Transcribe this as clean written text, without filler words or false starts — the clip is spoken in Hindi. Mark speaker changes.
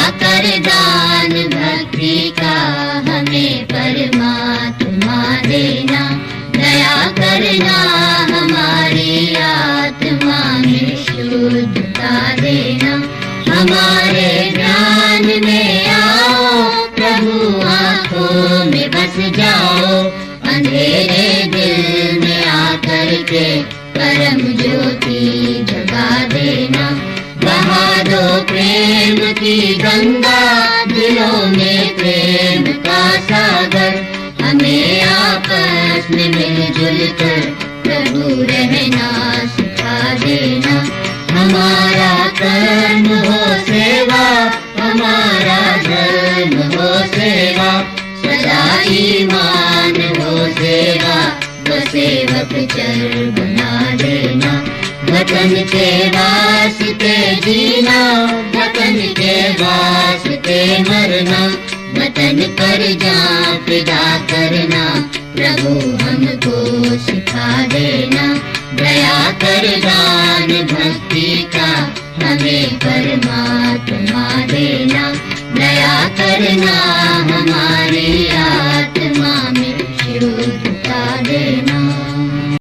Speaker 1: कर दान भक्ति का हमें परमात्मा देना। दया करना हमारी आत्मा में शुद्धता देना। हमारे ज्ञान में आओ प्रभु, आँखों में बस जाओ। अंधेरे दिल में आकर के परम ज्योति जगा देना। बहा दो प्रेम की गंगा, दिलों में प्रेम का सागर। हमें आपस में मिलजुल कर प्रभु रहना सिखा देना। हमारा कर्म हो सेवा, हमारा धर्म हो सेवा। सदा ईमान हो सेवा, वो सेवक चर बना देना। वतन के वास्ते जीना, वतन के वास्ते मरना। वतन पर जान फिदा करना, प्रभु हमको सिखा देना। दया कर दान भक्ति का हमें परमात्मा देना। दया करना हमारी आत्मा में शुद्धता देना।